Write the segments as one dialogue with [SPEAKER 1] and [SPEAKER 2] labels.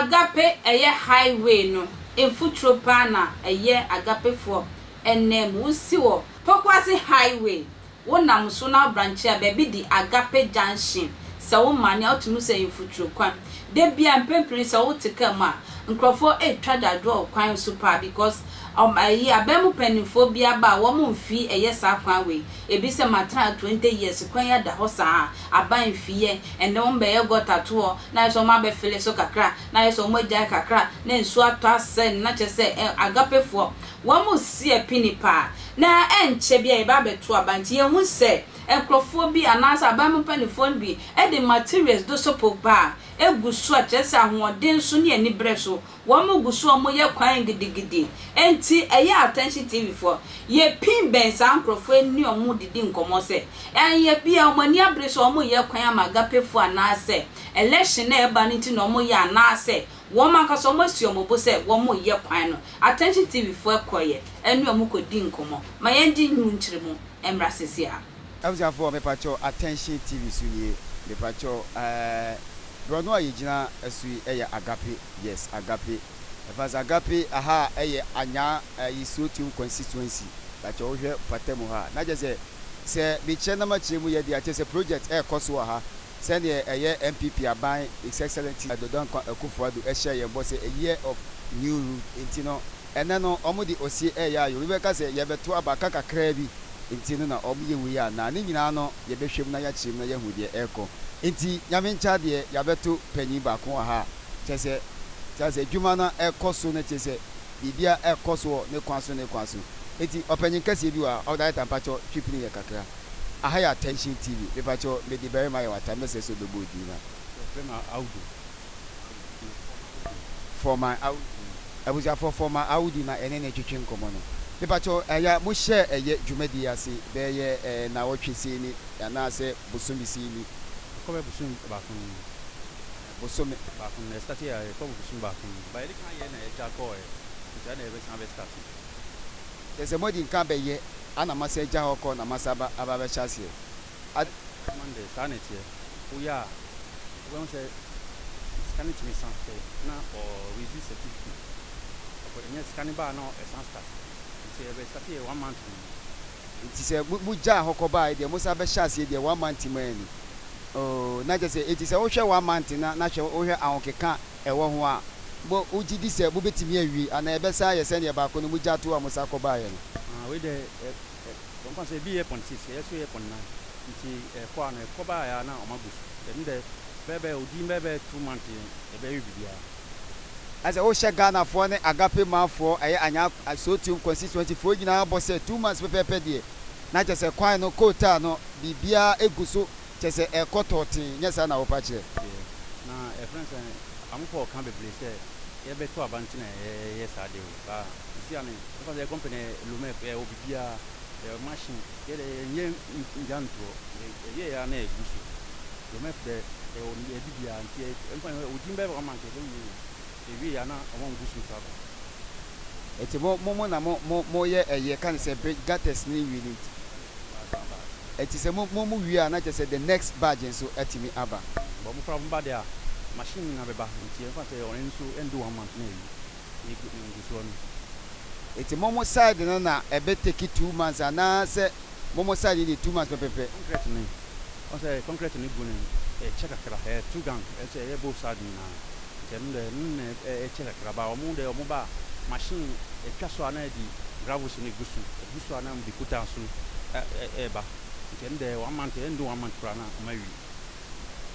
[SPEAKER 1] agape eye highway no emfutro pa na eye agape fo enem wusi wo pokwase highway wonam so na branch a baby di agape junction se wo mane otunu se emfutro kwan de bia mpempere se wo tika ma nkrofo etwa dado kwan so pa because ayi abemu penifo bia ba wo mu mfi eye sa kwan we ebi se matra 20 years kwan ya da ho sa aban fiye ende wo mbe ye gota to na so ma be fele so kakra na so mo ja kakra na nsu ato asen na chese agapefo wo mu sie pinipa na enche bia e ba beto abanti ye hu se enkrofo bi anasa abemu penifo bi e de materials do so ba egusu a chese ahoden so ne ani breso wo mu gusu o mo ye kwan gidigidi enti eye attention tv for ye pin ben sa nkrofo ni o mu didi nkomo se ye bia o mani abreso o mo ye kwan amagapefo anase election na eba nti no mo ye anase wo maka so mo si o mo bo se wo mo ye kwan no attention tv for ekoye enu o mo kodi nkomo ma ye ndi nyu nchiremu emra sesi a
[SPEAKER 2] abusafo me pacho attention tv sunie me pacho Brono ayigina asui eya agape yes agape efas agape aha eye anya isotu constituency lacho ohwe patemu ha na je se bi chena ma chemu ye dia che se project koso ha se ne eye MPP aban His Excellency Dodon Akufo-Addo ehye ye bo se a year of new route intino ene no omudi osi eya yo be ka se ye beto abaka kakra bi intino na omuye wi ya na ni nyina no ye behwem na ya chim na ye hudie eko enti nyame ncha de yabeto panyi ba ko ha chese dwuma na ekoso na chese bibia ekoso ne kwaso enti opanyi kase bi wa o da tampacho twipini ye kakra aha ya attention tv be pacho me di very my water me so do bodi na for my audio abuja for my audio na ene twetwe nkomo no be pacho aya mo share eye dwumadi ase be ye na wotwesi ni ya na ase bosomisi ni
[SPEAKER 3] Come busum bakun
[SPEAKER 2] bosome
[SPEAKER 3] bakun start here come busum bakun by the kan ye na e ja ko e ja na e be san be start
[SPEAKER 2] ese modi nkan be ye ana masa ja hoko na masa aba be chase
[SPEAKER 3] Monday sanity uya when say scanning to me something na or we this certificate but in scanning ba no e san start say be start here 1 month
[SPEAKER 2] it is a mu ja hoko ba e de musa be chase de 1 month mani oh na je say it is a wo hwe 1 month na hwe wo hwe ahokeka ewo ho a bo ugidi se bo betimi awi ana ebe sa ye se ne ba ko no muja to amusa ko ba ye no
[SPEAKER 3] we de don kan say bi e pon 6 ye so ye pon 9 nti ko ana ko ba ya na o magus dem de bebe odi bebe 2 months e be wi bia
[SPEAKER 2] as a wo hwe Ghana fo ne agape manfo eye anya so team constituency fo gina bo se 2 months pepe de na je se kwan no quota no bibia eguso chese ekototi nyesa na opache
[SPEAKER 3] na friends amfo kan bebre se ye beto abanti na ye sade o ba isi ani because the company lume e obibia machine ye nye njanto ye ya na egusu lume de o ye bibia anti empa odimbe ba man ke ye wi ya na o ngusu saba
[SPEAKER 2] eti mo na mo ye eye kan se gates ni wili eti se mo wi a na chese the next badge so etimi aba
[SPEAKER 3] bo mo from bad ya machine na beba nti en fact e on so endo 1 month na yi ngusu on
[SPEAKER 2] eti mo side na ebe take 2 months ana se mo side ni 2 months pepe
[SPEAKER 3] concrete ni o se concrete ni gune e check akra 2 gang e se e both side na dem de e check akra ba o mo de o mo ba machine e twa so ana di gravel so ni gusu ana mo di kuta so ba kende 1 month endo 1 month prana mawi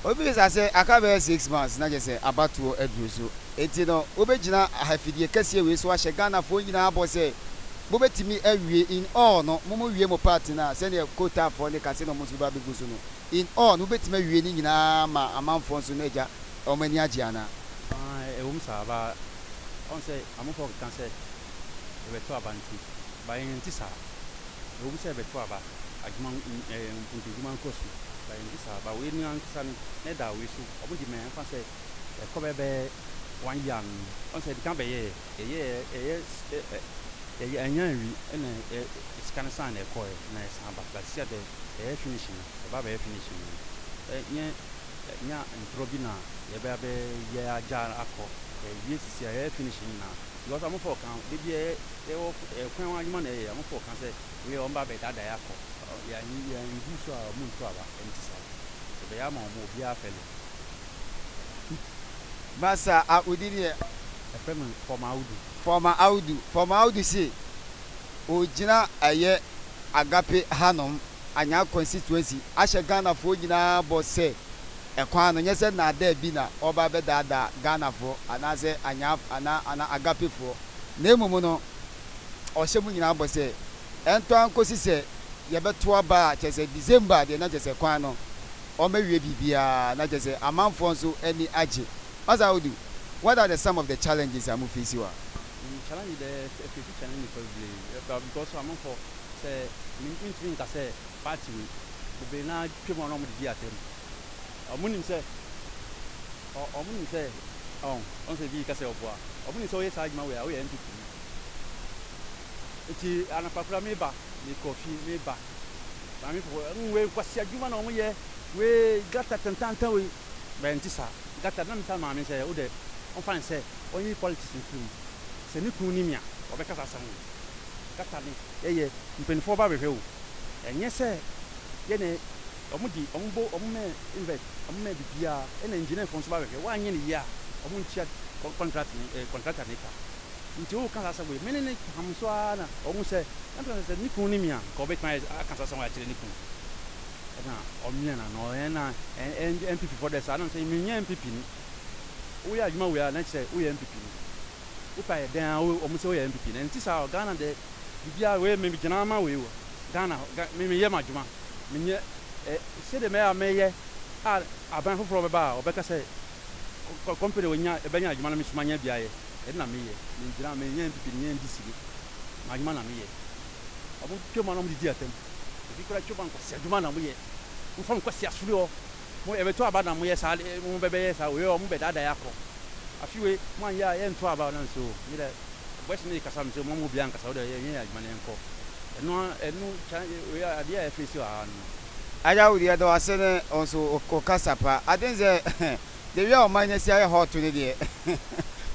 [SPEAKER 2] obi say akabe 6 months na je say abatuo adruso enti no obegina ahafidie kase we so ahye Ghana fo nyina abo say bo betimi awie in all no mo wie mo party na say ne quota for ne kase no mo so ba beguso no in all no betimi awie ni nyina ma amanfo so na eja o mani age ana
[SPEAKER 3] e wum sa ba on say amfo kan say e beto abanti ba yin ti sa e wum say beto aba ajuma njuma kosu ba ndisa ba we ni ansa ne da we so obudi me fa se ko bebe 1 year on se kan be ye anya wi ene scan san e ko na sa ba sia de finishing ba finishing nya ntrobina ye be ye aja akọ yes is here finishing now because I'm for count the be kwan wa juma na e I'm for count say we on ba be dada ya ko ya ngu so a mu to aba enti sa be ya ma mo bia fele
[SPEAKER 2] Masa a udini e
[SPEAKER 3] FM
[SPEAKER 2] former Audu say o gina aye agape hanom anya constituency ashe Ghana fo nyina bo se ekwan no nyese na da bi na oba be dada Ghana fo anase anya ana agape fo na emumu no o hye mu nyina bo se ento ankosi se ye beto aba chese December de na chese kwan no o mewie bibia na chese amanfo nso ani age Masa Audu, what are some of the challenges I'm facing?
[SPEAKER 3] Challenge the challenge because I'm for say mean ka say party we be na twem on the dia tem omunim say on say bi ka say oboa omunim say yes agma we are NPP eti anapapura meba ni coffee meba ba mi for we kwasi adwuma na omo ye we gata tantan we ba ntisa gata na mta ma me say o de on fan say only politics in film se ni kun ni mia obeka sasam gata ni ye mpenfo ba behwe o enye se ye ne omudi ombo omme invest omme bibia e na engineer fon so ba behwe wa anye ni ya omu ntia contractor ni ka nti o kan sasam we menene hamso ana omu se se ni kun ni mia ko be kan aka sasam wa chire ni kun na omia na no na NPP for the sana say me NPP ni o ya adwuma we na say o ya NPP ni o pa den o mo say o ya NPP na nti sa Ghana de bibia we me gina ma we wo Ghana me ye madwuma me nye se de me ye aban foforo be ba o be ka say company we nya e benya adwuma na me suma nya bia ye e na me ye me gina me ye NPP ni NDC ni adwuma na me ye obo twema na mo di atem bi kura twema ko se adwuma na mo ye mo fam kwasi asuri o mo e beto aba na mo ye sa mo bebe ye sa we o mo be dada yakọ afiwe mo anya ye nto aba na so mi de question ni kasa mo mo bia nkasa o de ye adwuma na enko enu we ade ya face wa no
[SPEAKER 2] Aja udi do asene onso okasa pa adenze the way o manya si aye hot ni de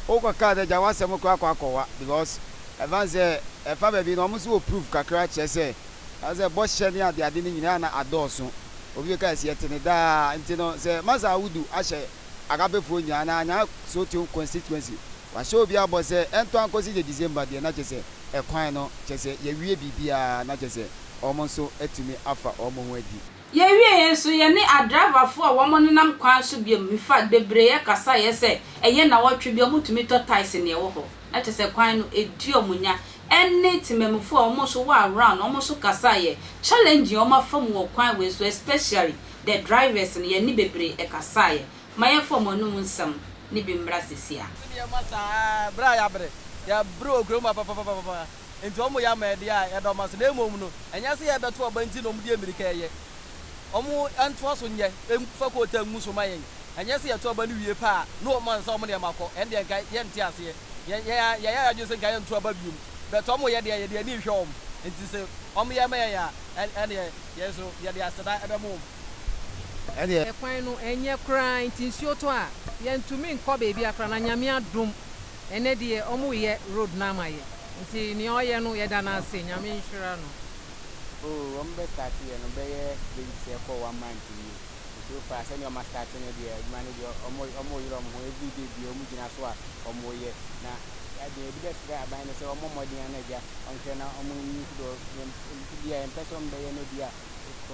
[SPEAKER 2] o kwa ka de jawase mo kwa akwa because advance e fa baby no mo so proof kakra chese as a boss share ni ade ni nyina na adoso obi ka si etene da ntino se Masa Audu ahye agabefo nya na anya so to constituency wa show obi abo se ento ankosi de December de na chese ekwan no chese ye wie bibia na chese omo so etumi afa omo ho adi
[SPEAKER 1] ye wie yenso ye ne adriver fo a womo nenam kwan so bia mi fa bebre ye kasa ye se eye na wotwe bia mutumi to ties ne wo ho na chese kwan no edi omunya ene timemfo omo so wa around omo so kasa ye challenge omo fam wo kwan we so especially the drivers ne ye ni bebre e kasa ye maye fo mo no nsam ni bi mbra sesia
[SPEAKER 4] ya masa bra ya bre ya bro groma papa enti omo ya ma de ya do maso na emom no enya se ya beto obanti no mudi amerika ye omo anto so nye emfa ko ta muso mayen enya se ya to oba ni wie pa no omo nsa omo de makọ ende nka ye nti ase ya adwo se nka ye nto oba bium but omo ye de ni hwe om enti se omo ya ma ya ene ye so ye de aseda ebemom
[SPEAKER 2] ene
[SPEAKER 5] ekwan no enye kra nti nsuo to a ye ntumi nkọ beebi akra na nyame adom ene de omo ye road na amaye nti ni oye no ye da na ase nyame nhwira no
[SPEAKER 6] oh ombe start ye no be ye be se ko 1 month ni so fa se ni o ma start ni de man de omo yiro mo every day bi omo gina so a omo ye na ya de bi best guy aban se omo modin na ja onhwe na omo ni do dia en person be ye no dia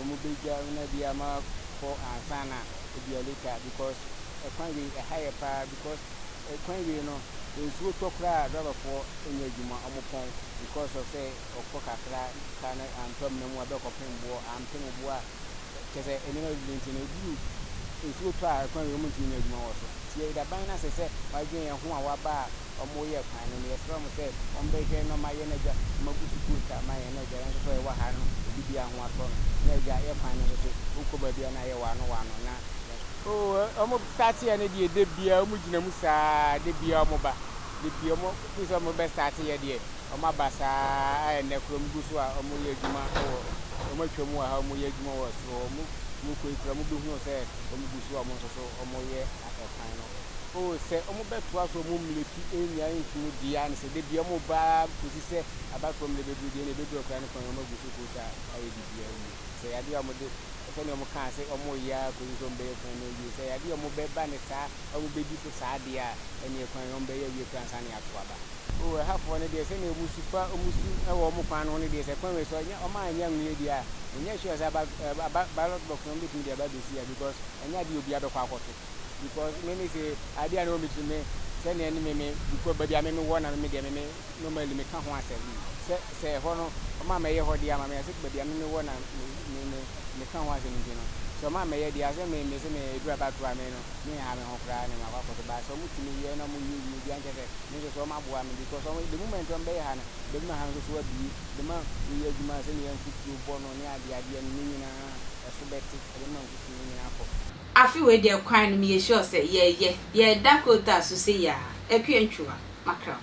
[SPEAKER 6] omo be ja na dia ma for ansana dia later because ekwan we a higher power because ekwan we no ensuo tokra driver for enye adwuma omopon because of say okokakra kana antom na mu abekọ pembo ampembo a kese enema evidence na du ensuo to a ekwan we mu ntimi adwuma wo so tie da ban na se wadwen ye ho a waba omoye kwan no ye sro mo se ombe hwe no ma ye na ja magusu kuta ma ye na ja nso so ye wa ha no bibia ho ato na ja ye kwan no so ukoba bia na ye wa no na oh omo start ye na de bia omo gina mu saa de bia omo ba de bia omo so omo be start ye de omo abasa ai na krom gusu a omo ye adwuma omo twemu a omo ye adwuma wo so omo mu ko ikra mu be hu se omo gusu omo so omo ye akafan no o se omo beto aso mo mleki enya ntunu dia ne se de bia mo ba kosi se aba from le bedu dia ne bedu okra ne kon mo gusu ko ta ayi bibia ni se ya dia mo de se ne mo kan se omo ya ko so mbe kon no yi se ya dia mo be ba ne sa omo be di so sa dia ene kon no mbe ya wi kan sa ne ato aba o ha fo ne de se ne musu fa musu e wo mo kwan no ne de se kon we so nya o ma anya nwe dia nya sure se ba lot box no be tin dia ba be si ya because anya di obi abekwa akoto because many say idea no me to me say na any me because baby I me won na me dey me normally me kan ho asem say ho no ma me ye ho dia ma me say baby I me won na me kan ho asem ndi no so ma me ye dia say me say me dura ba to me no me ha me ho kra ne ma kwa ko ba so mu ti me ye na mu yi bi anje say me so ma boa me because the moment on be ha na the ma ha so wa bi the ma yi aduma say me yan futu bo no ne ade ni nyina so beti the ma futu ni nyina ko
[SPEAKER 1] afi we de kwan no me sure say ye Dakota so say ya ekwe ntwa makra